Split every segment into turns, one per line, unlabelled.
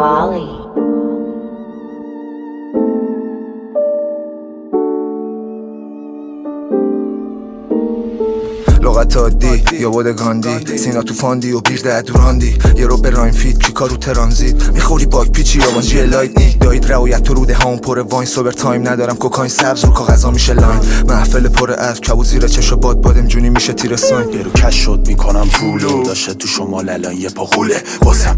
Wally.
لغت عادی یا بود گاندی سینا تو فاندی و بیر ده دوراندی یه رو به راین فیت کیکا رو ترانزیت میخوری باک پیچی یا وانجی لایتنی دایید رویت تو روده هام پر واین سوبر تایم ندارم کوکاین سبز رو کاغذا میشه لاین محفل پر اف کبو زیر چشا باد بادم جونی میشه تیر ساین
یه رو کش شد میکنم پولو داشته تو شمال الان یه پا خوله واسم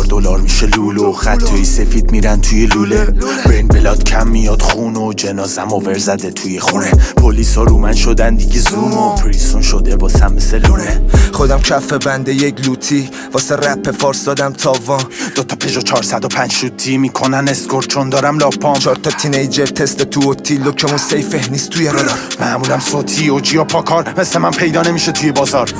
دلار میشه لولو خطایی سفید میرن توی لوله برین بلاد کم میاد خون و جنازم اوور زده توی خونه پلیسا رو من شدن دیگه زوم و پریسون شده واسم مثل لونه
خودم کف بنده یک لوتی واسه رپ فارس دادم تاوان
دوتا پژو 405 شوتی میکنن اسکورت چون دارم لاپام
4 تا تینیجر تست تو اوتیلو که اون سیفه نیست توی رادار
معمولم صوتی و جیا پاکار مثل من پیدا نمیشه توی بازار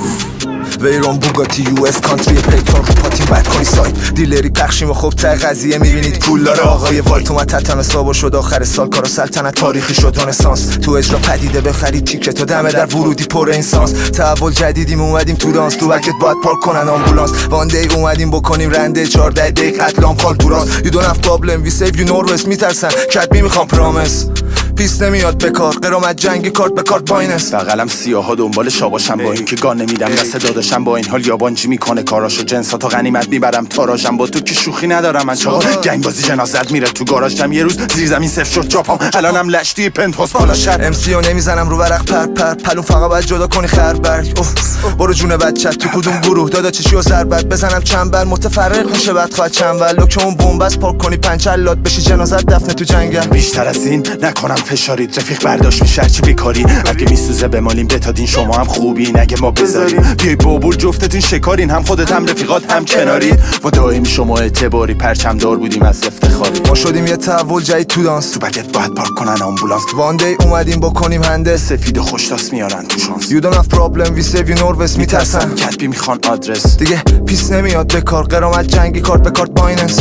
ویرون بوگاتی یو اس کانتری پیتون رو پاتیم بد کنی سایت دیلری پخشیم و خوب تا قضیه میبینید پول داره آقای وایت اومد تتن صابو شد آخر سال کارو سلطنت تاریخی شد رنسانس تو اجرا پدیده بخرید تیکت و دمه در ورودی پر اینسانس تحول جدیدیم اومدیم تو دانس تو وقت باید پارک کنن آمبولانس وان دی اومدیم بکنیم رنده 14 دقیقه قتلام خال تو راست you don't have problem we save you norwest میترسن کدبی میخوام پرامس پیس نمیاد بکار قرامت جنگی کارت به کارت باینست
بغلم سیاها دنبال شاباشم با اینکه گان نمیدم دست داداشم با این حال یابانجی میکنه کاراشو جنسا تا غنیمت میبرم تاراژم با تو که شوخی ندارم من چاقا گنگ بازی جنازت میره تو گاراژم یه روز زیر زمین صفر شد جاپام الانم لشتی پنت هاوس بالا شهر
ام سی او نمیزنم رو ورق پر پلون فقط باید جدا کنی خربرگ برو جون بچت تو کدوم گروه دادا چشی و ضربت بزنم چنبر متفرق میشه بعد خواهد چنبر لو که اون بمبست پاک کنی پنچلات بشی جنازت دفنه تو جنگل
بیشتر از این نکنم فشارید رفیق برداشت میشه هرچی بیکاری اگه میسوزه بمالیم بتادین شما هم خوبین اگه ما بذاریم بیای بابول جفتتون شکارین هم خودت هم رفیقات هم کنارید ما دائم شما اعتباری پرچم دار بودیم از افتخاری
ما شدیم یه تحول جدید تو دانس
تو بگت باید پارک کنن آمبولانس
وان دی اومدیم بکنیم هنده
سفید و خوشتاس میارن تو شانس
you don't have problem we save you norwest میترسن
کدبی میخوان آدرس
دیگه پیس نمیاد بکار قرامت جنگی کارت به کارت بایننس